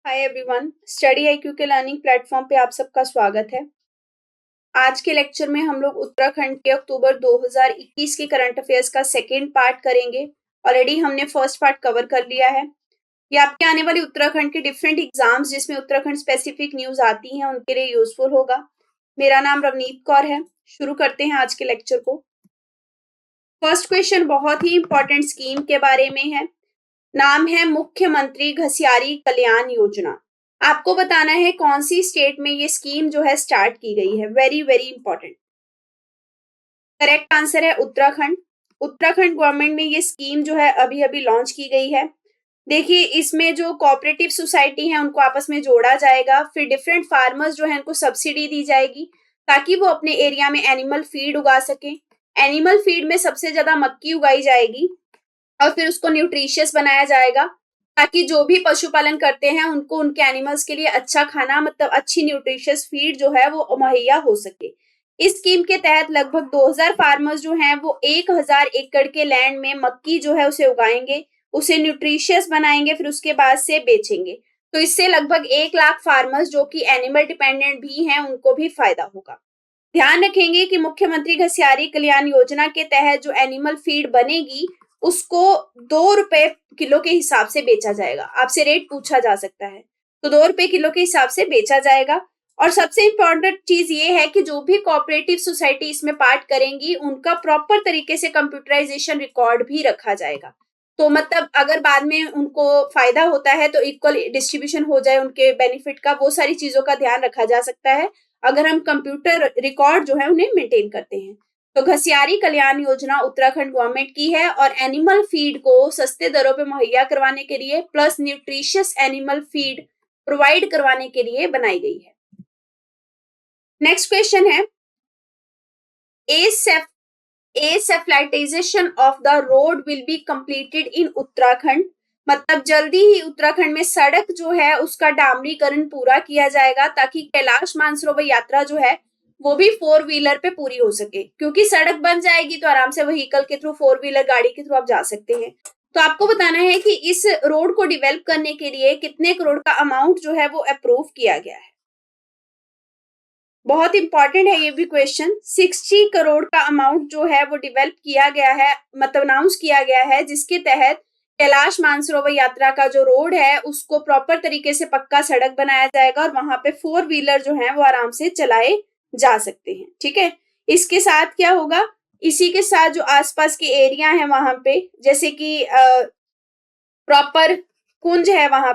Hi everyone, study IQ के learning platform पे आप सबका स्वागत है। आज के लेक्चर में हम लोग उत्तराखंड के अक्टूबर 2021 के करंट अफेयर्स का सेकेंड पार्ट करेंगे। ऑलरेडी हमने फर्स्ट पार्ट कवर कर लिया है। ये आपके आने वाले उत्तराखंड के डिफरेंट एग्जाम्स जिसमें उत्तराखंड स्पेसिफिक न्यूज आती हैं उनके लिए यूजफुल होगा। मेरा नाम रवनीत कौर है। शुरू करते हैं आज के लेक्चर को। फर्स्ट क्वेश्चन बहुत ही इंपॉर्टेंट स्कीम के बारे में है। नाम है मुख्यमंत्री घसियारी कल्याण योजना। आपको बताना है कौन सी स्टेट में ये स्कीम जो है स्टार्ट की गई है। Very very important. Correct answer है उत्तराखंड। उत्तराखंड गवर्नमेंट में ये स्कीम जो है अभी अभी लॉन्च की गई है। देखिए, इसमें जो कोऑपरेटिव सोसाइटी है उनको आपस में जोड़ा जाएगा। फिर डिफरेंट फार्मर्स जो है उनको सब्सिडी दी जाएगी ताकि वो अपने एरिया में एनिमल फीड उगा सके। एनिमल फीड में सबसे ज्यादा मक्की उगाई जाएगी और फिर उसको न्यूट्रिशियस बनाया जाएगा ताकि जो भी पशुपालन करते हैं उनको उनके एनिमल्स के लिए अच्छा खाना मतलब अच्छी न्यूट्रिशियस फीड जो है वो मुहैया हो सके। इस स्कीम के तहत लगभग 2000 फार्मर्स जो हैं वो 1000 एकड़ के लैंड में मक्की जो है उसे उगाएंगे, उसे न्यूट्रिशियस बनाएंगे, फिर उसके बाद से बेचेंगे। तो इससे लगभग 1 लाख फार्मर्स जो कि एनिमल डिपेंडेंट भी हैं उनको भी फायदा होगा। ध्यान रखेंगे कि मुख्यमंत्री घसियारी कल्याण योजना के तहत जो एनिमल फीड बनेगी उसको 2 रुपए किलो के हिसाब से बेचा जाएगा। आपसे रेट पूछा जा सकता है, तो 2 रुपए किलो के हिसाब से बेचा जाएगा। और सबसे इंपॉर्टेंट चीज ये है कि जो भी कोऑपरेटिव सोसाइटी इसमें पार्ट करेंगी उनका प्रॉपर तरीके से कंप्यूटराइजेशन रिकॉर्ड भी रखा जाएगा। तो मतलब अगर बाद में उनको फायदा होता है तो इक्वल डिस्ट्रीब्यूशन हो जाए उनके बेनिफिट का, वो सारी चीजों का ध्यान रखा जा सकता है अगर हम कंप्यूटर रिकॉर्ड जो है उन्हें मेंटेन करते हैं। तो घसियारी कल्याण योजना उत्तराखंड गवर्नमेंट की है और एनिमल फीड को सस्ते दरों पे मुहैया करवाने के लिए plus nutritious animal feed provide करवाने के लिए बनाई गई है। नेक्स्ट क्वेश्चन है asphaltization of the road will be completed in Uttarakhand. मतलब जल्दी ही उत्तराखंड में सड़क जो है उसका डामरीकरण पूरा किया जाएगा ताकि कैलाश मानसरोवर यात्रा जो है वो भी 4 व्हीलर पे पूरी हो सके, क्योंकि सड़क बन जाएगी तो आराम से व्हीकल के थ्रू 4 व्हीलर गाड़ी के थ्रू आप जा सकते हैं। तो आपको बताना है कि इस रोड को डेवलप करने के लिए कितने करोड़ का अमाउंट जो है वो अप्रूव किया गया है। बहुत इंपॉर्टेंट है ये भी क्वेश्चन। 60 करोड़ का अमाउंट जो है वो डेवलप किया गया है, मतलब अनाउंस किया गया है, जिसके तहत कैलाश मानसरोवर यात्रा का जो रोड है उसको प्रॉपर तरीके से पक्का सड़क बनाया जाएगा और वहां पे 4 व्हीलर जो है वो आराम से चलाए जा सकते हैं। ठीक है, इसके साथ क्या होगा, इसी के साथ जो आसपास के एरिया है वहां पे जैसे कि प्रॉपर कुंज है वहां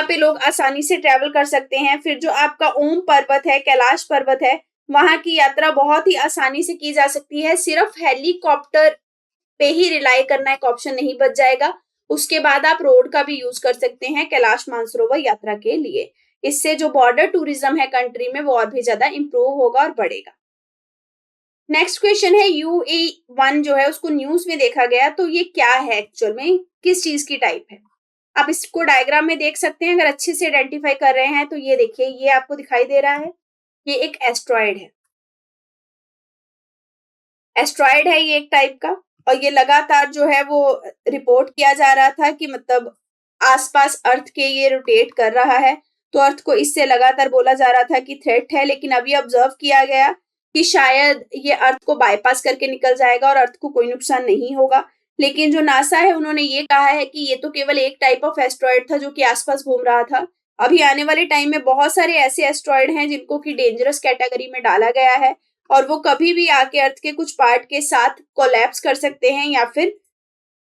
पे लोग आसानी से ट्रेवल कर सकते हैं। फिर जो आपका ओम पर्वत है, कैलाश पर्वत है, वहां की यात्रा बहुत ही आसानी से की जा सकती है। सिर्फ हेलीकॉप्टर पे ही रिलाई करना एक ऑप्शन नहीं बच जाएगा। उसके बाद आप रोड का भी यूज कर सकते हैं कैलाश मानसरोवर यात्रा के लिए। इससे जो बॉर्डर टूरिज्म है कंट्री में वो और भी ज्यादा इंप्रूव होगा और बढ़ेगा। नेक्स्ट क्वेश्चन है UA1 जो है उसको न्यूज में देखा गया, तो ये क्या है एक्चुअल में, किस चीज की टाइप है। आप इसको डायग्राम में देख सकते हैं, अगर अच्छे से आइडेंटिफाई कर रहे हैं तो ये देखिए, ये आपको दिखाई दे रहा है, ये एक एस्ट्रॉयड है। एस्ट्रॉयड है ये एक टाइप का, और ये लगातार जो है वो रिपोर्ट किया जा रहा था कि मतलब आसपास अर्थ के ये रोटेट कर रहा है, तो अर्थ को इससे लगातार बोला जा रहा था कि थ्रेट है। लेकिन अभी ऑब्जर्व किया गया कि शायद ये अर्थ को बाईपास करके निकल जाएगा और अर्थ को कोई नुकसान नहीं होगा। लेकिन जो नासा है उन्होंने ये कहा है कि ये तो केवल एक टाइप ऑफ एस्ट्रॉयड था जो कि आसपास घूम रहा था। अभी आने वाले टाइम में बहुत सारे ऐसे एस्ट्रॉयड हैं जिनको कि डेंजरस कैटेगरी में डाला गया है और वो कभी भी आके अर्थ के कुछ पार्ट के साथ कोलैप्स कर सकते हैं या फिर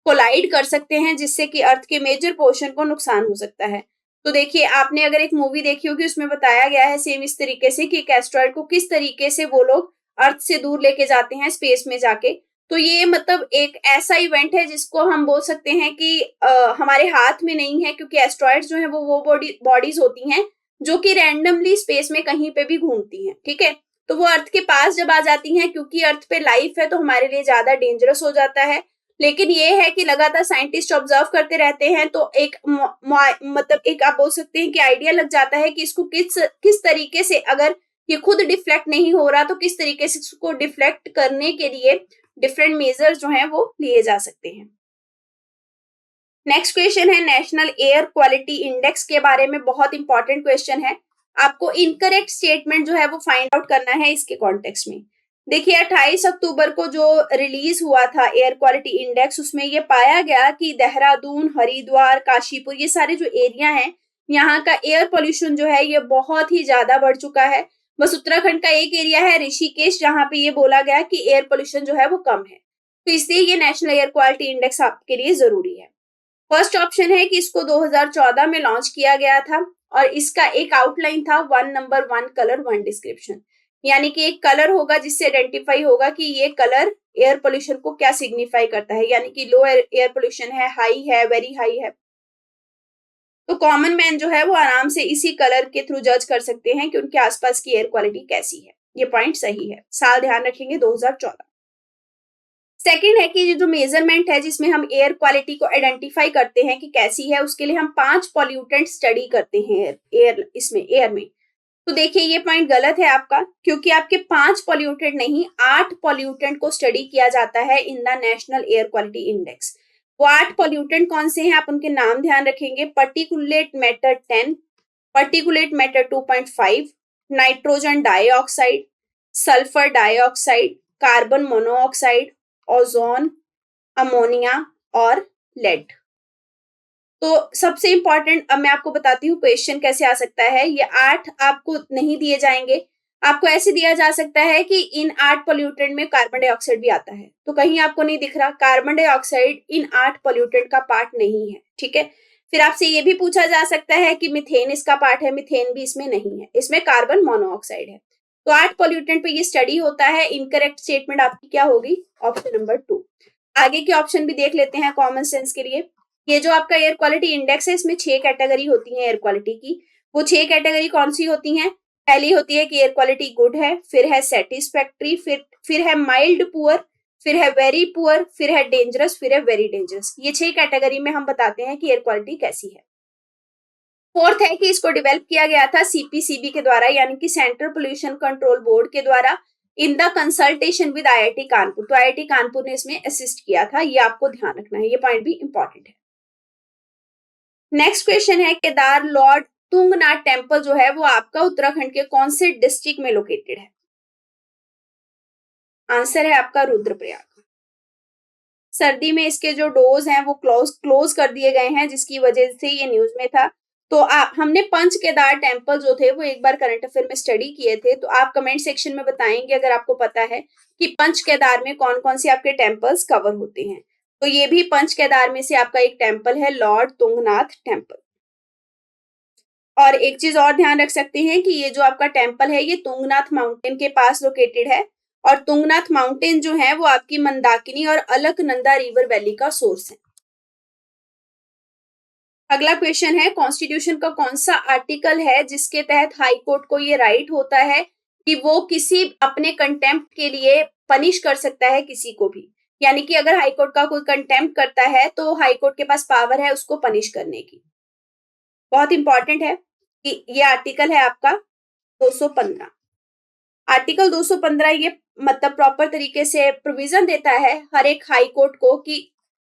कोलाइड कर सकते हैं, जिससे कि अर्थ के मेजर पोर्शन को नुकसान हो सकता है। तो देखिए, आपने अगर एक मूवी देखी होगी उसमें बताया गया है सेम इस तरीके से कि एक एस्ट्रॉयड को किस तरीके से वो लोग अर्थ से दूर लेके जाते हैं स्पेस में जाके। तो ये मतलब एक ऐसा इवेंट है जिसको हम बोल सकते हैं कि हमारे हाथ में नहीं है, क्योंकि एस्ट्रॉयड्स जो है वो बॉडीज होती हैं जो कि रैंडमली स्पेस में कहीं पे भी घूमती हैं। ठीक है, तो वो अर्थ के पास जब आ जाती हैं, क्योंकि अर्थ पे लाइफ है तो हमारे लिए ज्यादा डेंजरस हो जाता है। लेकिन ये है कि लगातार साइंटिस्ट ऑब्जर्व करते रहते हैं तो एक मतलब एक आप बोल सकते हैं कि आइडिया लग जाता है कि इसको किस तरीके से, अगर ये खुद डिफ्लेक्ट नहीं हो रहा तो किस तरीके से इसको डिफ्लेक्ट करने के लिए डिफरेंट मेजर्स जो हैं वो लिए जा सकते हैं। नेक्स्ट क्वेश्चन है नेशनल एयर क्वालिटी इंडेक्स के बारे में, बहुत इंपॉर्टेंट क्वेश्चन है। आपको इनकरेक्ट स्टेटमेंट जो है वो फाइंड आउट करना है इसके कॉन्टेक्स्ट में। देखिए 28 अक्टूबर को जो रिलीज हुआ था एयर क्वालिटी इंडेक्स, उसमें ये पाया गया कि देहरादून, हरिद्वार, काशीपुर, ये सारे जो एरिया हैं, यहाँ का एयर पोल्यूशन जो है ये बहुत ही ज्यादा बढ़ चुका है। बस उत्तराखंड का एक एरिया है ऋषिकेश, जहां पे ये बोला गया कि एयर पोल्यूशन जो है वो कम है। तो इसलिए ये नेशनल एयर क्वालिटी इंडेक्स आपके लिए जरूरी है। फर्स्ट ऑप्शन है कि इसको 2014 में लॉन्च किया गया था और इसका एक आउटलाइन था 1 नंबर 1 कलर 1 डिस्क्रिप्शन, यानी कि एक कलर होगा जिससे आइडेंटिफाई होगा कि ये कलर एयर पोल्यूशन को क्या सिग्निफाई करता है, यानी कि लो एयर पोल्यूशन है, हाई है, वेरी हाई है। तो कॉमन मैन जो है वो आराम से इसी कलर के थ्रू जज कर सकते हैं कि उनके आसपास की एयर क्वालिटी कैसी है। ये पॉइंट सही है, साल ध्यान रखेंगे 2014। सेकेंड है कि ये जो मेजरमेंट है जिसमें हम एयर क्वालिटी को आइडेंटिफाई करते हैं कि कैसी है, उसके लिए हम 5 पॉल्यूटेंट स्टडी करते हैं एयर में। तो देखिए ये पॉइंट गलत है आपका, क्योंकि आपके 5 पॉल्यूटेंट नहीं 8 पॉल्यूटेंट को स्टडी किया जाता है in the national air quality index. वो 8 पॉल्यूटेंट कौन से हैं, आप उनके नाम ध्यान रखेंगे। Particulate matter 10, particulate matter 2.5, nitrogen dioxide, sulphur dioxide, carbon monoxide, ozone, ammonia और लेड। तो सबसे इंपॉर्टेंट अब मैं आपको बताती हूँ क्वेश्चन कैसे आ सकता है। ये 8 आपको नहीं दिए जाएंगे, आपको ऐसे दिया जा सकता है कि इन 8 पोल्यूटेंट में कार्बन डाइऑक्साइड भी आता है, तो कहीं आपको नहीं दिख रहा, कार्बन डाइऑक्साइड इन 8 पोल्यूटेंट का पार्ट नहीं है, ठीक है। फिर आपसे ये भी पूछा जा सकता है कि मीथेन इसका पार्ट है, मीथेन भी इसमें नहीं है, इसमें कार्बन मोनोऑक्साइड है। तो 8 पोल्यूटेंट पे ये स्टडी होता है। इनकरेक्ट स्टेटमेंट आपकी क्या होगी, ऑप्शन नंबर 2। आगे के ऑप्शन भी देख लेते हैं कॉमन सेंस के लिए। ये जो आपका एयर क्वालिटी इंडेक्स है, इसमें 6 कैटेगरी होती है एयर क्वालिटी की। वो 6 कैटेगरी कौन सी होती हैं? पहली होती है कि एयर क्वालिटी गुड है, फिर है सेटिस्फैक्ट्री, फिर है माइल्ड पुअर, फिर है वेरी पुअर, फिर है डेंजरस, फिर है वेरी डेंजरस। ये 6 कैटेगरी में हम बताते हैं कि एयर क्वालिटी कैसी है। फोर्थ है कि इसको डेवलप किया गया था सीपीसीबी के द्वारा, यानी कि सेंट्रल पोल्यूशन कंट्रोल बोर्ड के द्वारा, in the consultation with IIT Kanpur. तो आईआईटी कानपुर ने इसमें असिस्ट किया था, ये आपको ध्यान रखना है, ये पॉइंट भी इंपॉर्टेंट है। नेक्स्ट क्वेश्चन है केदार लॉर्ड तुंगनाथ टेम्पल जो है वो आपका उत्तराखंड के कौन से डिस्ट्रिक्ट में लोकेटेड है? आंसर है आपका रुद्रप्रयाग। सर्दी में इसके जो डोर्स हैं वो क्लोज कर दिए गए हैं, जिसकी वजह से ये न्यूज में था। तो हमने पंच केदार टेम्पल जो थे वो एक बार करंट अफेयर में स्टडी किए थे, तो आप कमेंट सेक्शन में बताएंगे अगर आपको पता है कि पंच केदार में कौन कौन से आपके टेम्पल्स कवर होते हैं। तो ये भी पंच केदार में से आपका एक टेम्पल है, लॉर्ड तुंगनाथ टेम्पल। और एक चीज और ध्यान रख सकते हैं कि ये जो आपका टेम्पल है ये तुंगनाथ माउंटेन के पास लोकेटेड है, और तुंगनाथ माउंटेन जो है वो आपकी मंदाकिनी और अलकनंदा रिवर वैली का सोर्स है। अगला क्वेश्चन है कॉन्स्टिट्यूशन का कौन सा आर्टिकल है जिसके तहत हाई कोर्ट को ये राइट होता है कि वो किसी अपने कंटेम्प्ट के लिए पनिश कर सकता है किसी को भी, यानी कि अगर हाई कोर्ट का कोई कंटेम्प्ट करता है तो हाई कोर्ट के पास पावर है उसको पनिश करने की। बहुत इंपॉर्टेंट है कि ये आर्टिकल है आपका 215। आर्टिकल 215 ये मतलब प्रॉपर तरीके से प्रोविजन देता है हर एक हाई कोर्ट को कि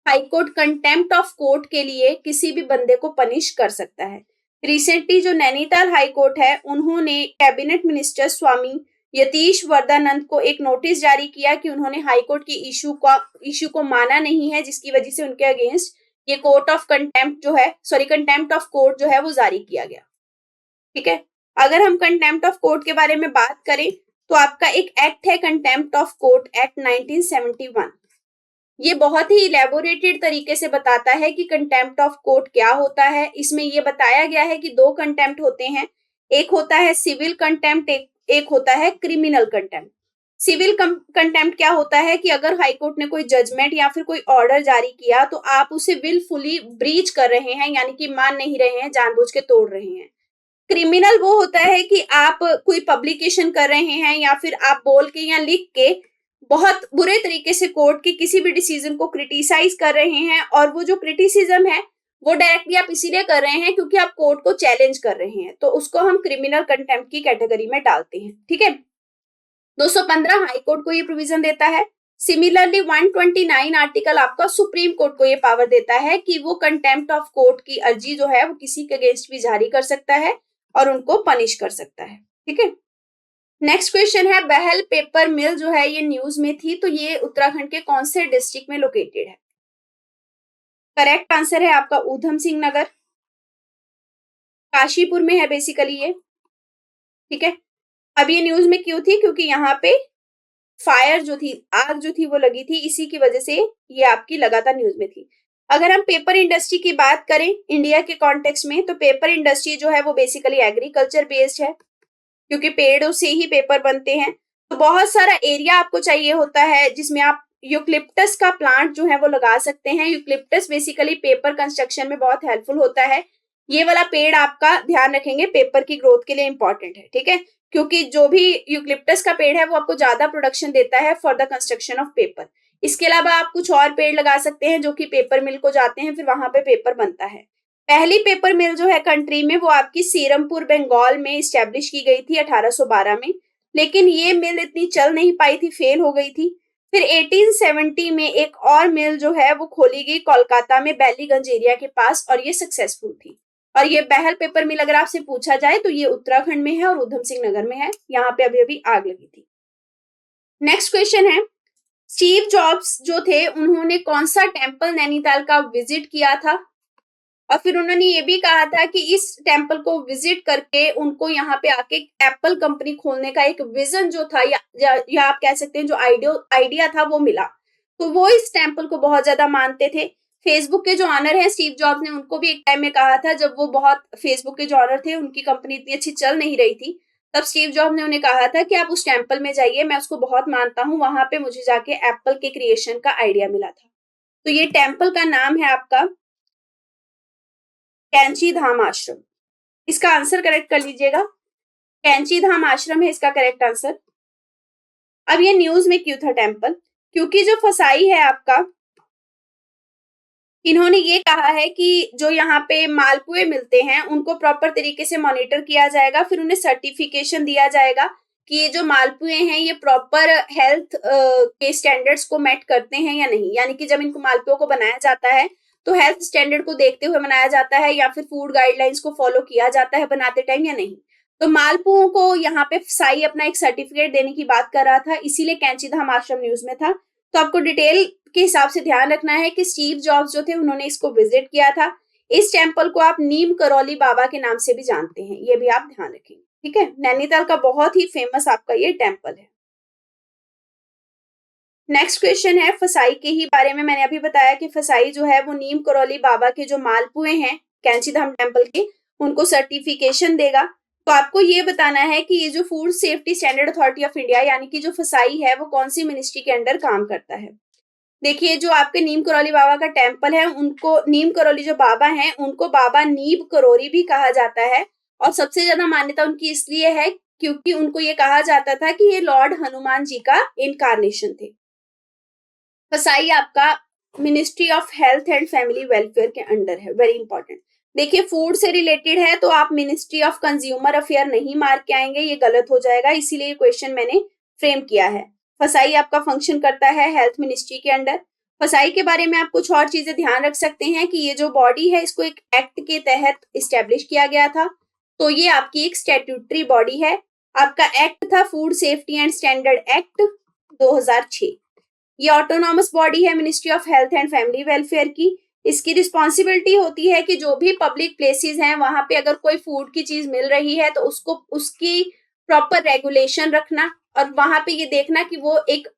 high court contempt of court के लिए किसी भी बंदे को पनिश कर सकता है। रिसेंटली जो नैनीताल हाई कोर्ट है उन्होंने कैबिनेट मिनिस्टर स्वामी यतीश वर्धानंद को एक नोटिस जारी किया कि उन्होंने हाई कोर्ट की इशू को माना नहीं है, जिसकी वजह से उनके अगेंस्ट ये कोर्ट ऑफ कंटेम्प्ट जो है कंटेम्प्ट ऑफ कोर्ट जो है वो जारी किया गया। ठीक है, अगर हम कंटेम्प्ट ऑफ कोर्ट के बारे में बात करें तो आपका एक एक्ट है कंटेम्प्ट ऑफ कोर्ट एक्ट 1971। ये बहुत ही इलेबोरेटेड तरीके से बताता है कि कंटेम्प्ट ऑफ कोर्ट क्या होता है। इसमें ये बताया गया है कि 2 कंटेम्प्ट होते हैं, एक होता है सिविल कंटेम्प्ट, एक होता है क्रिमिनल कंटेम्प्ट। सिविल कंटेम्प्ट क्या होता है कि अगर हाई कोर्ट ने कोई जजमेंट या फिर कोई ऑर्डर जारी किया तो आप उसे विलफुली ब्रीच कर रहे हैं, यानी कि मान नहीं रहे हैं, जानबूझ के तोड़ रहे हैं। क्रिमिनल वो होता है कि आप कोई पब्लिकेशन कर रहे हैं या फिर आप बोल के या लिख के बहुत बुरे तरीके से कोर्ट के किसी भी डिसीजन को क्रिटिसाइज कर रहे हैं, और वो जो क्रिटिसिज्म है वो डायरेक्टली आप इसीलिए कर रहे हैं क्योंकि आप कोर्ट को चैलेंज कर रहे हैं, तो उसको हम क्रिमिनल कंटेम्प्ट की कैटेगरी में डालते हैं। ठीक है, 215 हाई कोर्ट को ये प्रोविजन देता है। सिमिलरली 129 आर्टिकल आपका सुप्रीम कोर्ट को ये पावर देता है कि वो कंटेम्प्ट ऑफ कोर्ट की अर्जी जो है वो किसी के अगेंस्ट भी जारी कर सकता है और उनको पनिश कर सकता है। ठीक है, नेक्स्ट क्वेश्चन है, बहल पेपर मिल जो है ये न्यूज में थी, तो ये उत्तराखंड के कौन से डिस्ट्रिक्ट में लोकेटेड है? करेक्ट आंसर है आपका ऊधम सिंह नगर, काशीपुर में है बेसिकली ये। ठीक है, अब ये न्यूज में क्यों थी? क्योंकि यहाँ पे फायर जो थी, आग जो थी वो लगी थी, इसी की वजह से ये आपकी लगातार न्यूज में थी। अगर हम पेपर इंडस्ट्री की बात करें इंडिया के कॉन्टेक्स्ट में, तो पेपर इंडस्ट्री जो है वो बेसिकली एग्रीकल्चर बेस्ड है, क्योंकि पेड़ों से ही पेपर बनते हैं। तो बहुत सारा एरिया आपको चाहिए होता है जिसमें आप यूक्लिप्टस का प्लांट जो है वो लगा सकते हैं। यूक्लिप्टस बेसिकली पेपर कंस्ट्रक्शन में बहुत हेल्पफुल होता है। ये वाला पेड़ आपका ध्यान रखेंगे पेपर की ग्रोथ के लिए इंपॉर्टेंट है। ठीक है, क्योंकि जो भी यूक्लिप्टस का पेड़ है वो आपको ज्यादा प्रोडक्शन देता है for the construction of paper. इसके अलावा आप कुछ और पेड़ लगा सकते हैं जो कि पेपर मिल को जाते हैं, फिर वहां पे पेपर बनता है। पहली पेपर मिल जो है कंट्री में वो आपकी सीरमपुर बंगाल में स्टैब्लिश की गई थी 1812 में, लेकिन ये मिल इतनी चल नहीं पाई थी, फेल हो गई थी। फिर 1870 में एक और मिल जो है वो खोली गई कोलकाता में बैलीगंज एरिया के पास, और ये सक्सेसफुल थी। और ये बहल पेपर मिल अगर आपसे पूछा जाए तो ये उत्तराखंड में है और ऊधम सिंह नगर में है, यहाँ पे अभी अभी आग लगी थी। नेक्स्ट क्वेश्चन है, स्टीव जॉब्स जो थे उन्होंने कौन सा टेम्पल नैनीताल का विजिट किया था? और फिर उन्होंने ये भी कहा था कि इस टेम्पल को विजिट करके उनको यहाँ पे आके एप्पल कंपनी खोलने का एक विजन जो था या आप कह सकते हैं जो आइडिया था वो मिला। तो वो इस टेम्पल को बहुत ज्यादा मानते थे। फेसबुक के जो ऑनर हैं स्टीव जॉब्स ने उनको भी एक टाइम में कहा था, जब वो बहुत फेसबुक के जो ऑनर थे उनकी कंपनी इतनी अच्छी चल नहीं रही थी, तब स्टीव जॉब्स ने उन्हें कहा था कि आप उस टेम्पल में जाइए, मैं उसको बहुत मानता हूँ, वहां पे मुझे जाके एप्पल के क्रिएशन का आइडिया मिला था। तो ये टेम्पल का नाम है आपका कैंची धाम आश्रम। इसका आंसर करेक्ट कर लीजिएगा, कैंची धाम आश्रम है इसका करेक्ट आंसर। अब ये न्यूज में क्यों था टेम्पल? क्योंकि जो फसाई है आपका, इन्होंने ये कहा है कि जो यहाँ पे मालपुए मिलते हैं उनको प्रॉपर तरीके से मॉनिटर किया जाएगा, फिर उन्हें सर्टिफिकेशन दिया जाएगा कि ये जो मालपुए हैं ये प्रॉपर हेल्थ के स्टैंडर्ड्स को मेट करते हैं या नहीं। यानी कि जब इनको मालपुओं को बनाया जाता है तो हेल्थ स्टैंडर्ड को देखते हुए बनाया जाता है या फिर फूड गाइडलाइंस को फॉलो किया जाता है बनाते टाइम या नहीं। तो मालपुओं को यहाँ पे साई अपना एक सर्टिफिकेट देने की बात कर रहा था, इसीलिए कैंचीधाम आश्रम न्यूज में था। तो आपको डिटेल के हिसाब से ध्यान रखना है कि स्टीव जॉब्स जो थे उन्होंने इसको विजिट किया था। इस टेम्पल को आप नीम करौली बाबा के नाम से भी जानते हैं, ये भी आप ध्यान रखेंगे। ठीक है, नैनीताल का बहुत ही फेमस आपका ये टेम्पल है। नेक्स्ट क्वेश्चन है फसाई के ही बारे में। मैंने अभी बताया कि फसाई जो है वो नीम करौली बाबा के जो मालपुए हैं कैंचीधाम टेम्पल के, उनको सर्टिफिकेशन देगा। तो आपको ये बताना है कि ये जो food safety standard authority of India यानी कि जो फसाई है वो कौन सी मिनिस्ट्री के अंडर काम करता है। देखिए, जो आपके नीम करौली बाबा का टेम्पल है उनको नीम करौली जो बाबा हैं उनको बाबा नीम करोरी भी कहा जाता है, और सबसे ज्यादा मान्यता उनकी इसलिए है क्योंकि उनको ये कहा जाता था कि ये लॉर्ड हनुमान जी का इनकारनेशन थे। फसाई आपका ministry of health and family welfare के अंडर है, वेरी इंपॉर्टेंट। देखिए, फूड से रिलेटेड है तो आप मिनिस्ट्री ऑफ कंज्यूमर अफेयर नहीं मार के आएंगे, ये गलत हो जाएगा, इसीलिए ये क्वेश्चन मैंने फ्रेम किया है। फसाई आपका फंक्शन करता है हेल्थ मिनिस्ट्री के अंडर। फसाई के बारे में आप कुछ और चीजें ध्यान रख सकते हैं कि ये जो बॉडी है इसको एक एक्ट के तहत इस्टेब्लिश किया गया था, तो ये आपकी एक स्टैट्यूटरी बॉडी है। आपका एक्ट था food safety and standard act 2006। ये ऑटोनॉमस बॉडी है ministry of health and family welfare की। इसकी रिस्पॉन्सिबिलिटी होती है कि जो भी पब्लिक प्लेसेस हैं वहां पे अगर कोई फूड की चीज मिल रही है तो उसको उसकी प्रॉपर रेगुलेशन रखना, और वहां पे ये देखना कि वो एक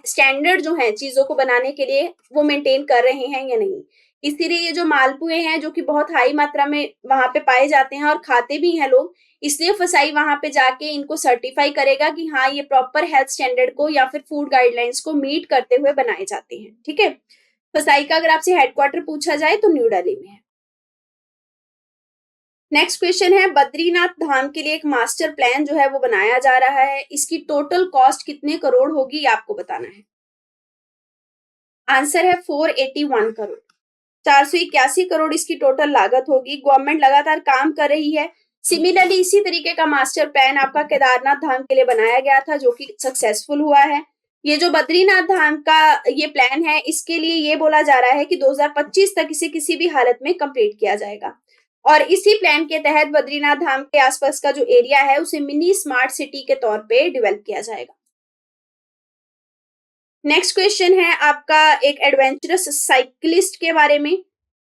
स्टैंडर्ड जो है चीजों को बनाने के लिए वो मेंटेन कर रहे हैं या नहीं। इसीलिए ये जो मालपुए हैं जो कि बहुत हाई मात्रा में वहां पे पाए जाते हैं और खाते भी हैं लोग, इसलिए फसाई वहां पे जाके इनको सर्टिफाई करेगा कि हाँ ये प्रॉपर हेल्थ स्टैंडर्ड को या फिर फूड गाइडलाइंस को मीट करते हुए बनाए जाते हैं। ठीक है, फसाई का अगर आपसे हेडक्वार्टर पूछा जाए तो न्यू दिल्ली में है। नेक्स्ट क्वेश्चन है, बद्रीनाथ धाम के लिए एक मास्टर प्लान जो है वो बनाया जा रहा है, इसकी टोटल कॉस्ट कितने करोड़ होगी ये आपको बताना है। आंसर है 481 करोड़, 481 करोड़ इसकी टोटल लागत होगी। गवर्नमेंट लगातार काम कर रही है। सिमिलरली इसी तरीके का मास्टर प्लान आपका केदारनाथ धाम के लिए बनाया गया था जो कि सक्सेसफुल हुआ है। ये जो बद्रीनाथ धाम का ये प्लान है, इसके लिए ये बोला जा रहा है कि 2025 तक इसे किसी भी हालत में कंप्लीट किया जाएगा। और इसी प्लान के तहत बद्रीनाथ धाम के आसपास का जो एरिया है उसे मिनी स्मार्ट सिटी के तौर पे डेवलप किया जाएगा। नेक्स्ट क्वेश्चन है आपका एक एडवेंचरस साइकिलिस्ट के बारे में।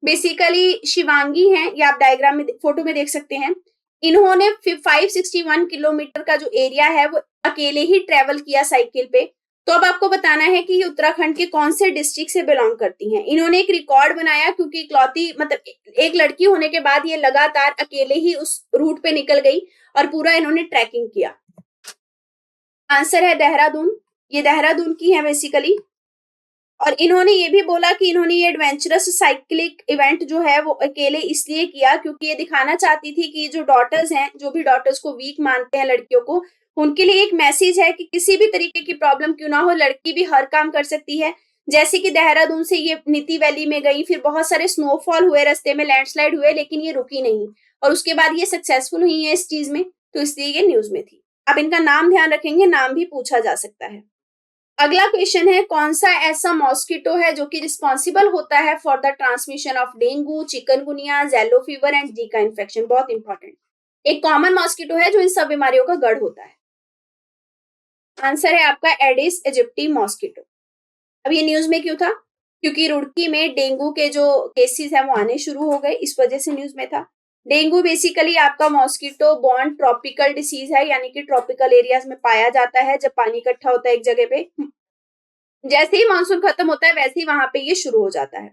बेसिकली शिवांगी हैं, ये आप डायग्राम में फोटो में देख सकते हैं। इन्होंने 561 किलोमीटर का जो एरिया है वो अकेले ही ट्रेवल किया साइकिल पे। तो अब आपको बताना है कि ये उत्तराखंड के कौन से डिस्ट्रिक्ट से बिलोंग करती हैं। इन्होंने एक रिकॉर्ड बनाया क्योंकि इकलौती मतलब एक लड़की होने के बाद ये लगातार अकेले ही उस रूट पे निकल गई और पूरा इन्होंने ट्रैकिंग किया। आंसर है देहरादून। ये देहरादून की है बेसिकली। और इन्होंने ये भी बोला कि इन्होंने ये एडवेंचरस साइक्लिक इवेंट जो है वो अकेले इसलिए किया क्योंकि ये दिखाना चाहती थी कि जो डॉटर्स हैं, जो भी डॉटर्स को वीक मानते हैं लड़कियों को, उनके लिए एक मैसेज है कि किसी भी तरीके की प्रॉब्लम क्यों ना हो, लड़की भी हर काम कर सकती है। जैसे कि देहरादून से ये नीति वैली में गई, फिर बहुत सारे स्नोफॉल हुए, रास्ते में लैंडस्लाइड हुए, लेकिन ये रुकी नहीं और उसके बाद ये सक्सेसफुल हुई है इस चीज में, तो इसलिए ये न्यूज में थी। आप इनका नाम ध्यान रखेंगे, नाम भी पूछा जा सकता है। अगला क्वेश्चन है, कौन सा ऐसा मॉस्किटो है जो कि रिस्पॉन्सिबल होता है for the transmission of dengue, chikungunya, yellow fever and Zika infection. बहुत इंपॉर्टेंट, एक कॉमन मॉस्किटो है जो इन सब बीमारियों का गढ़ होता है। आंसर है आपका एडिस इजिप्टी मॉस्किटो। अब ये न्यूज में क्यों था? क्योंकि रुड़की में डेंगू के जो केसेस हैं वो आने शुरू हो गए, इस वजह से न्यूज में था। डेंगू बेसिकली आपका मॉस्किटो बॉर्न ट्रॉपिकल डिसीज है, यानी कि ट्रॉपिकल एरियाज में पाया जाता है जब पानी इकट्ठा होता है एक जगह पे। जैसे ही मानसून खत्म होता है वैसे ही वहां पे ये शुरू हो जाता है।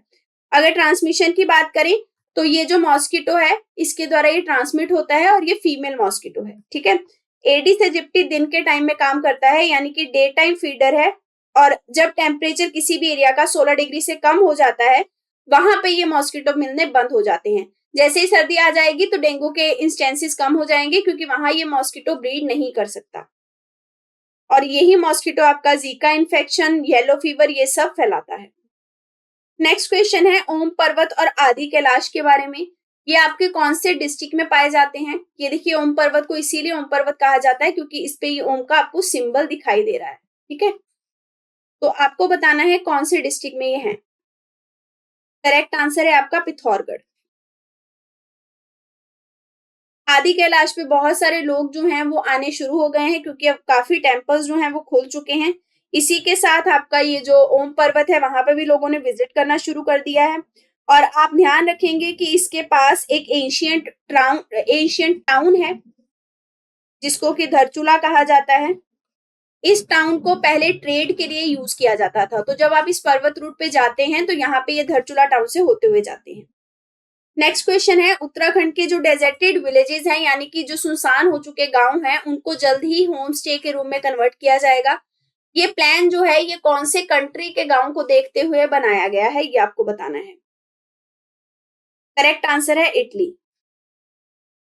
अगर ट्रांसमिशन की बात करें तो ये जो मॉस्किटो है इसके द्वारा ये ट्रांसमिट होता है और ये फीमेल मॉस्किटो है, ठीक है। एडिस एजिप्टी दिन के टाइम में काम करता है, यानी कि डे टाइम फीडर है। और जब टेम्परेचर किसी भी एरिया का 16 डिग्री से कम हो जाता है वहां पे ये मॉस्किटो मिलने बंद हो जाते हैं। जैसे ही सर्दी आ जाएगी तो डेंगू के इंस्टेंसेस कम हो जाएंगे क्योंकि वहां ये मॉस्किटो ब्रीड नहीं कर सकता। और यही मॉस्किटो आपका जीका इन्फेक्शन, येलो फीवर ये सब फैलाता है। नेक्स्ट क्वेश्चन है ओम पर्वत और आदि कैलाश के बारे में। ये आपके कौन से डिस्ट्रिक्ट में पाए जाते हैं? ये देखिए, ओम पर्वत को इसीलिए ओम पर्वत कहा जाता है क्योंकि इस पे ये ओम का आपको सिंबल दिखाई दे रहा है, ठीक है। तो आपको बताना है कौन से डिस्ट्रिक्ट में ये है। करेक्ट आंसर है आपका पिथौरगढ़। आदि कैलाश पे बहुत सारे लोग जो हैं वो आने शुरू हो गए हैं क्योंकि अब काफी टेम्पल्स जो हैं वो खुल चुके हैं। इसी के साथ आपका ये जो ओम पर्वत है वहां पे भी लोगों ने विजिट करना शुरू कर दिया है। और आप ध्यान रखेंगे कि इसके पास एक एंशियंट टाउन है जिसको कि धरचूला कहा जाता है। इस टाउन को पहले ट्रेड के लिए यूज किया जाता था, तो जब आप इस पर्वत रूट पे जाते हैं तो यहाँ पे ये धरचूला टाउन से होते हुए जाते हैं। नेक्स्ट क्वेश्चन है, उत्तराखंड के जो डेजर्टेड विलेजेस हैं यानी कि जो सुनसान हो चुके गांव हैं उनको जल्द ही होम स्टे के रूम में कन्वर्ट किया जाएगा। ये प्लान जो है ये कौन से कंट्री के गांव को देखते हुए बनाया गया है, ये आपको बताना है। करेक्ट आंसर है इटली।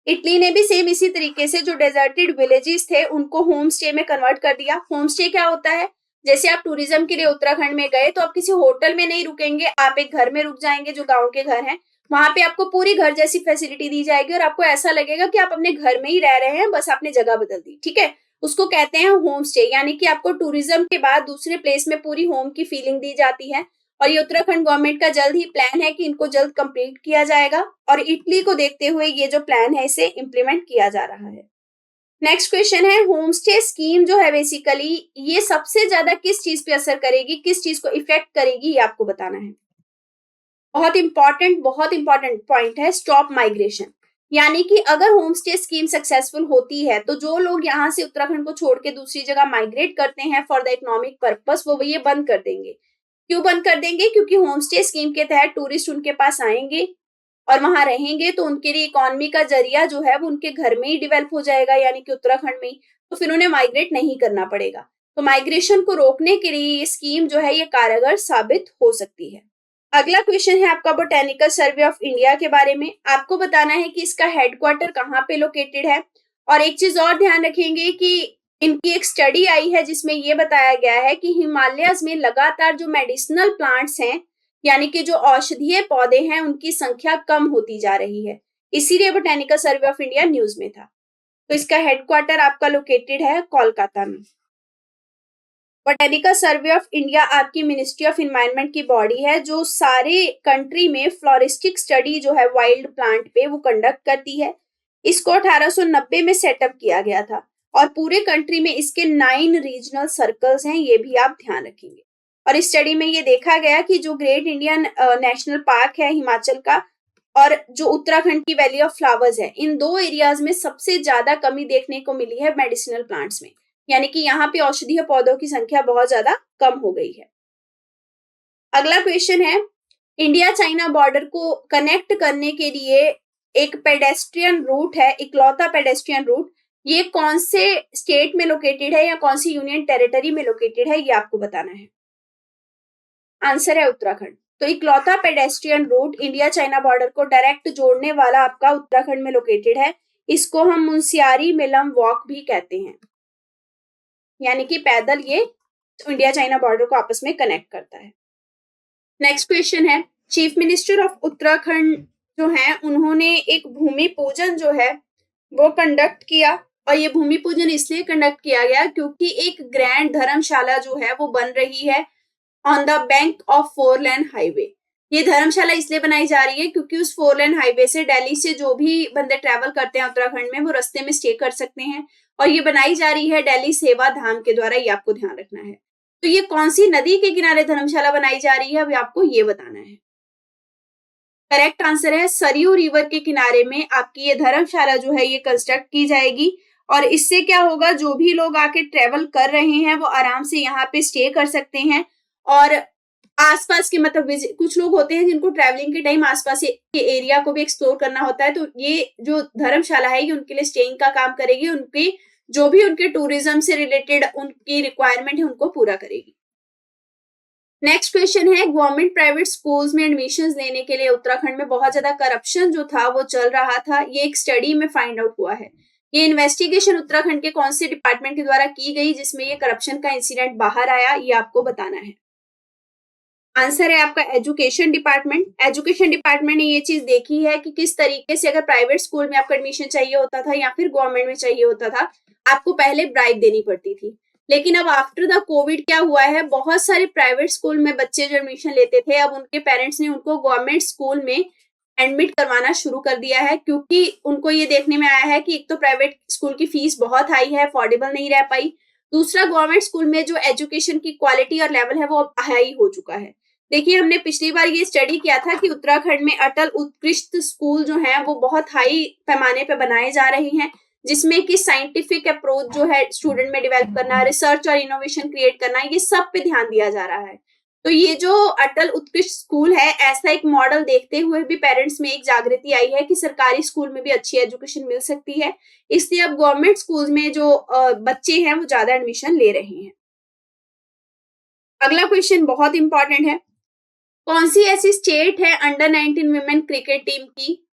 इटली ने भी सेम इसी तरीके से जो डेजर्टेड विलेजेस थे उनको होम स्टे में कन्वर्ट कर दिया। होम स्टे क्या होता है? जैसे आप टूरिज्म के लिए उत्तराखंड में गए तो आप किसी होटल में नहीं रुकेंगे, आप एक घर में रुक जाएंगे जो गांव के घर हैं। वहां पे आपको पूरी घर जैसी फैसिलिटी दी जाएगी और आपको ऐसा लगेगा कि आप अपने घर में ही रह रहे हैं, बस आपने जगह बदल दी, ठीक है। उसको कहते हैं होम स्टे, यानी कि आपको टूरिज्म के बाद दूसरे प्लेस में पूरी होम की फीलिंग दी जाती है। और ये उत्तराखंड गवर्नमेंट का जल्द ही प्लान है कि इनको जल्द कंप्लीट किया जाएगा और इटली को देखते हुए ये जो प्लान है इसे इंप्लीमेंट किया जा रहा है। नेक्स्ट क्वेश्चन है, होम स्टे स्कीम जो है बेसिकली ये सबसे ज्यादा किस चीज पे असर करेगी, किस चीज को इफेक्ट करेगी, ये आपको बताना है। बहुत इंपॉर्टेंट पॉइंट है, स्टॉप माइग्रेशन। यानी कि अगर होम स्टे स्कीम सक्सेसफुल होती है तो जो लोग यहाँ से उत्तराखंड को छोड़ के दूसरी जगह माइग्रेट करते हैं फॉर द इकोनॉमिक पर्पस, वो ये बंद कर देंगे। क्यों बंद कर देंगे? क्योंकि होम स्टे स्कीम के तहत टूरिस्ट उनके पास आएंगे और वहां रहेंगे तो उनके लिए इकोनॉमी का जरिया जो है वो उनके घर में ही डेवलप हो जाएगा, यानी कि उत्तराखंड में ही। तो फिर उन्हें माइग्रेट नहीं करना पड़ेगा। तो माइग्रेशन को रोकने के लिए ये स्कीम जो है ये कारगर साबित हो सकती है। अगला क्वेश्चन है आपका बोटेनिकल सर्वे ऑफ इंडिया के बारे में। आपको बताना है कि इसका हेडक्वार्टर कहाँ पे लोकेटेड है। और एक चीज और ध्यान रखेंगे कि इनकी एक स्टडी आई है जिसमें ये बताया गया है कि हिमालयस में लगातार जो मेडिसिनल प्लांट्स हैं यानी कि जो औषधीय पौधे हैं उनकी संख्या कम होती जा रही है। इसीलिए botanical survey of India news में था। तो इसका हेडक्वार्टर आपका लोकेटेड है कोलकाता में। बोटेनिकल सर्वे ऑफ इंडिया आपकी मिनिस्ट्री ऑफ इन्वायरमेंट की बॉडी है जो सारे कंट्री में फ्लोरिस्टिक स्टडी जो है वाइल्ड प्लांट पे वो कंडक्ट करती है। इसको 1890 में सेटअप किया गया था और पूरे कंट्री में इसके 9 रीजनल सर्कल्स हैं, ये भी आप ध्यान रखेंगे। और इस स्टडी में ये देखा गया कि जो ग्रेट इंडियन नेशनल पार्क है हिमाचल का और जो उत्तराखंड की वैली ऑफ फ्लावर्स है, इन 2 एरियाज में सबसे ज्यादा कमी देखने को मिली है मेडिसिनल प्लांट्स में, यानी कि यहाँ पे औषधीय पौधों की संख्या बहुत ज्यादा कम हो गई है। अगला क्वेश्चन है, इंडिया चाइना बॉर्डर को कनेक्ट करने के लिए एक पेडेस्ट्रियन रूट है, इकलौता पेडेस्ट्रियन रूट, ये कौन से स्टेट में लोकेटेड है या कौन सी यूनियन टेरिटरी में लोकेटेड है, ये आपको बताना है। आंसर है उत्तराखंड। तो इकलौता pedestrian route India China border को डायरेक्ट जोड़ने वाला आपका उत्तराखंड में लोकेटेड है। इसको हम मुंसियारी मिलम वॉक भी कहते हैं, यानी कि पैदल ये इंडिया चाइना बॉर्डर को आपस में कनेक्ट करता है। नेक्स्ट क्वेश्चन है, चीफ मिनिस्टर ऑफ उत्तराखंड जो है उन्होंने एक भूमि पूजन जो है वो कंडक्ट किया और ये भूमि पूजन इसलिए कंडक्ट किया गया क्योंकि एक ग्रैंड धर्मशाला जो है वो बन रही है on the bank of 4 lane highway. ये धर्मशाला इसलिए बनाई जा रही है क्योंकि उस 4 लेन हाईवे से दिल्ली से जो भी बंदे ट्रैवल करते हैं उत्तराखंड में वो रास्ते में स्टे कर सकते हैं और ये बनाई जा रही है दिल्ली सेवा धाम के द्वारा, ये आपको ध्यान रखना है। तो ये कौन सी नदी के किनारे धर्मशाला बनाई जा रही है अभी आपको ये बताना है। करेक्ट आंसर है सरयू रिवर के किनारे में आपकी ये धर्मशाला जो है ये कंस्ट्रक्ट की जाएगी और इससे क्या होगा, जो भी लोग आके ट्रेवल कर रहे हैं वो आराम से यहाँ पे स्टे कर सकते हैं और आसपास के मतलब कुछ लोग होते हैं जिनको ट्रैवलिंग के टाइम आसपास के एरिया को भी एक्सप्लोर करना होता है, तो ये जो धर्मशाला है ये उनके लिए स्टेइंग का काम करेगी, उनके जो भी उनके टूरिज्म से रिलेटेड उनकी रिक्वायरमेंट है उनको पूरा करेगी। नेक्स्ट क्वेश्चन है, गवर्नमेंट प्राइवेट स्कूल्स में एडमिशंस लेने के लिए उत्तराखंड में बहुत ज्यादा करप्शन जो था वो चल रहा था, ये एक स्टडी में फाइंड आउट हुआ है। ये इन्वेस्टिगेशन उत्तराखंड के कौन से डिपार्टमेंट के द्वारा की गई जिसमें ये करप्शन का इंसिडेंट बाहर आया, ये आपको बताना है। आंसर है आपका एजुकेशन डिपार्टमेंट। एजुकेशन डिपार्टमेंट ने ये चीज देखी है कि किस तरीके से अगर प्राइवेट स्कूल में आपको एडमिशन चाहिए होता था या फिर गवर्नमेंट में चाहिए होता था, आपको पहले ब्राइब देनी पड़ती थी। लेकिन अब आफ्टर द कोविड क्या हुआ है, बहुत सारे प्राइवेट स्कूल में बच्चे जो एडमिशन लेते थे अब उनके पेरेंट्स ने उनको गवर्नमेंट स्कूल में एडमिट करवाना शुरू कर दिया है क्योंकि उनको ये देखने में आया है कि एक तो प्राइवेट स्कूल की फीस बहुत हाई है, अफोर्डेबल नहीं रह पाई, दूसरा गवर्नमेंट स्कूल में जो एजुकेशन की क्वालिटी और लेवल है वो हाई हो चुका है। देखिए हमने पिछली बार ये स्टडी किया था कि उत्तराखंड में अटल उत्कृष्ट स्कूल जो है वो बहुत हाई पैमाने पे बनाए जा रहे हैं जिसमें कि साइंटिफिक अप्रोच जो है स्टूडेंट में डेवलप करना, रिसर्च और इनोवेशन क्रिएट करना, ये सब पे ध्यान दिया जा रहा है। तो ये जो अटल उत्कृष्ट स्कूल है ऐसा एक मॉडल देखते हुए भी पेरेंट्स में एक जागृति आई है कि सरकारी स्कूल में भी अच्छी एजुकेशन मिल सकती है, इसलिए अब गवर्नमेंट स्कूल में जो बच्चे हैं वो ज्यादा एडमिशन ले रहे हैं। अगला क्वेश्चन बहुत इंपॉर्टेंट है, कौन सी ऐसी स्टेट है अंडर 19 वुमेन क्रिकेट टीम की,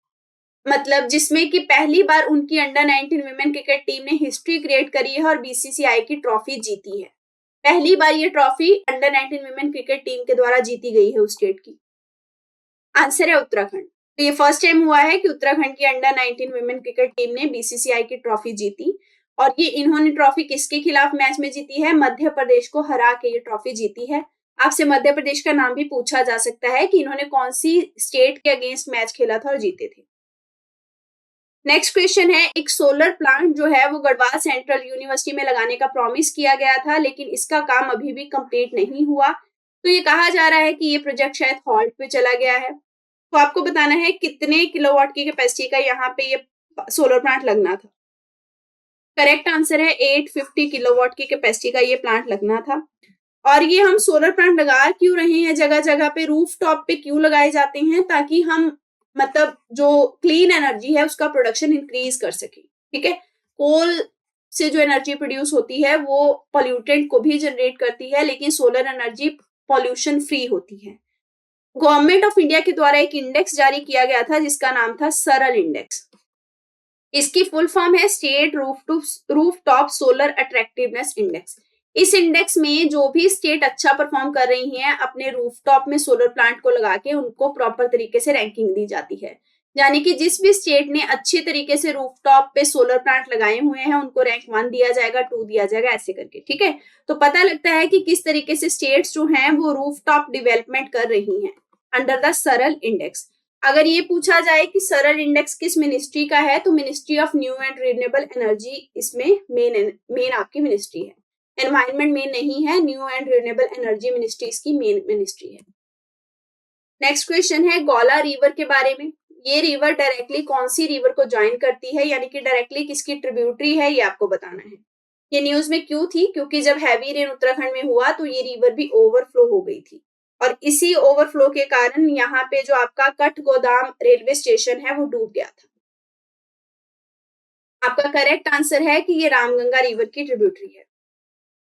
मतलब जिसमें कि पहली बार उनकी अंडर 19 वुमेन क्रिकेट टीम ने हिस्ट्री क्रिएट करी है और बीसीसीआई की ट्रॉफी जीती है। पहली बार ये trophy under 19 women cricket team के द्वारा जीती गई है उस स्टेट की। आंसर है उत्तराखंड। तो ये फर्स्ट टाइम हुआ है कि उत्तराखंड की अंडर 19 वुमेन क्रिकेट टीम ने बीसीसीआई की ट्रॉफी जीती और ये इन्होंने ट्रॉफी किसके खिलाफ मैच में जीती है, मध्य प्रदेश को हरा के ये ट्रॉफी जीती है। आपसे मध्य प्रदेश का नाम भी पूछा जा सकता है कि इन्होंने कौन सी स्टेट के अगेंस्ट मैच खेला था और जीते थे। नेक्स्ट क्वेश्चन है, एक सोलर प्लांट जो है वो गढ़वाल सेंट्रल यूनिवर्सिटी में लगाने का प्रॉमिस किया गया था लेकिन इसका काम अभी भी कंप्लीट नहीं हुआ, तो ये कहा जा रहा है कि ये प्रोजेक्ट शायद हॉल्ट पे चला गया है। तो आपको बताना है कितने किलोवाट की कैपेसिटी का यहाँ पे ये सोलर प्लांट लगना था। करेक्ट आंसर है 850 किलोवाट की कैपेसिटी का ये प्लांट लगना था। और ये हम सोलर प्लांट लगा क्यों रहे हैं जगह जगह पे, रूफ टॉप पे क्यों लगाए जाते हैं, ताकि हम मतलब जो क्लीन एनर्जी है उसका प्रोडक्शन इंक्रीज कर सके। ठीक है, कोल से जो एनर्जी प्रोड्यूस होती है वो पॉल्यूटेंट को भी जनरेट करती है लेकिन सोलर एनर्जी पॉल्यूशन फ्री होती है। गवर्नमेंट ऑफ इंडिया के द्वारा एक इंडेक्स जारी किया गया था जिसका नाम था सरल इंडेक्स। इसकी फुल फॉर्म है state roof top solar attractiveness index. इस इंडेक्स में जो भी स्टेट अच्छा परफॉर्म कर रही हैं अपने रूफटॉप में सोलर प्लांट को लगा के उनको प्रॉपर तरीके से रैंकिंग दी जाती है। यानी कि जिस भी स्टेट ने अच्छे तरीके से रूफटॉप पे सोलर प्लांट लगाए हुए हैं उनको रैंक 1 दिया जाएगा, 2 दिया जाएगा, ऐसे करके। ठीक है, तो पता लगता है कि किस तरीके से स्टेट्स जो हैं वो रूफटॉप डेवलपमेंट कर रही हैं अंडर द सरल इंडेक्स। अगर ये पूछा जाए कि सरल इंडेक्स किस मिनिस्ट्री का है, तो ministry of new and renewable energy इसमें मेन आपकी मिनिस्ट्री है। एनवायरमेंट मेन नहीं है, new and renewable energy ministry इसकी मेन मिनिस्ट्री है। नेक्स्ट क्वेश्चन है गौला रिवर के बारे में। ये रिवर डायरेक्टली कौन सी रिवर को ज्वाइन करती है, यानी कि डायरेक्टली किसकी ट्रिब्यूटरी है, ये आपको बताना है। ये न्यूज में क्यों थी, क्योंकि जब हैवी रेन उत्तराखंड में हुआ तो ये रिवर भी ओवरफ्लो हो गई थी और इसी ओवरफ्लो के कारण यहाँ पे जो आपका कठगोदाम रेलवे स्टेशन है वो डूब गया था। आपका करेक्ट आंसर है कि ये रामगंगा रिवर की ट्रिब्यूटरी है।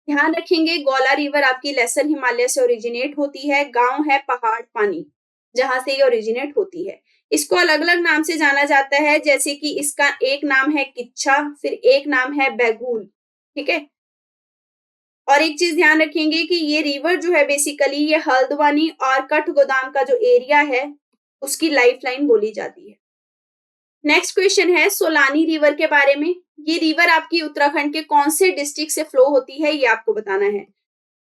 ध्यान रखेंगे गौला रिवर आपकी लेसर हिमालय से ओरिजिनेट होती है। गांव है पहाड़ पानी, जहां से ये ओरिजिनेट होती है। इसको अलग अलग नाम से जाना जाता है, जैसे कि इसका एक नाम है किच्छा, फिर एक नाम है बैगुल। ठीक है, और एक चीज ध्यान रखेंगे कि ये रिवर जो है बेसिकली ये हल्द्वानी और कठगोदाम का जो एरिया है उसकी लाइफलाइन बोली जाती है। नेक्स्ट क्वेश्चन है सोलानी रिवर के बारे में। ये रिवर आपकी उत्तराखंड के कौन से डिस्ट्रिक्ट से फ्लो होती है, ये आपको बताना है।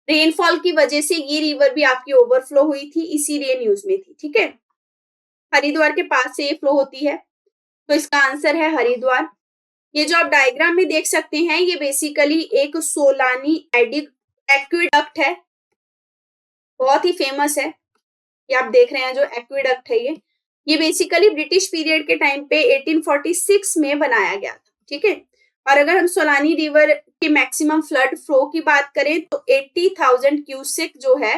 रेनफॉल की वजह से ये रिवर भी आपकी ओवरफ्लो हुई थी, इसीलिए न्यूज में थी। ठीक है, हरिद्वार के पास से ये फ्लो होती है, तो इसका आंसर है हरिद्वार। ये जो आप डायग्राम में देख सकते हैं ये बेसिकली एक सोलानी एक्विडक्ट है, बहुत ही फेमस है। ये आप देख रहे हैं जो एक्विडक्ट है ये बेसिकली ब्रिटिश पीरियड के टाइम पे 1846 में बनाया गया था। ठीक है, और अगर हम सोलानी रिवर के मैक्सिमम फ्लड फ्लो की बात करें तो 80,000 क्यूसेक जो है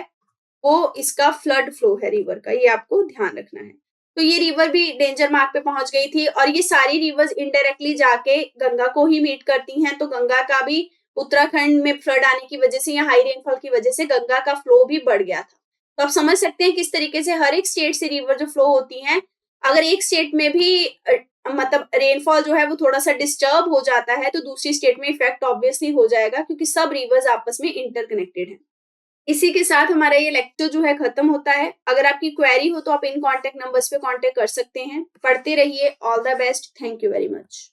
वो इसका फ्लड फ्लो है रिवर का, ये आपको ध्यान रखना है। तो ये रिवर भी डेंजर मार्क पे पहुंच गई थी और ये सारी रिवर्स इनडायरेक्टली जाके गंगा को ही मीट करती हैं, तो गंगा का भी उत्तराखंड में फ्लड आने की वजह से या हाई रेनफॉल की वजह से गंगा का फ्लो भी बढ़ गया था। तो आप समझ सकते हैं किस तरीके से हर एक स्टेट से रिवर जो फ्लो होती हैं, अगर एक स्टेट में भी मतलब रेनफॉल जो है वो थोड़ा सा डिस्टर्ब हो जाता है तो दूसरी स्टेट में इफेक्ट ऑब्वियसली हो जाएगा, क्योंकि सब रिवर्स आपस में इंटरकनेक्टेड है। इसी के साथ हमारा ये लेक्चर जो है खत्म होता है। अगर आपकी क्वेरी हो तो आप इन कॉन्टेक्ट नंबर्स पे कॉन्टेक्ट कर सकते हैं। पढ़ते रहिए। All the best. Thank you very much.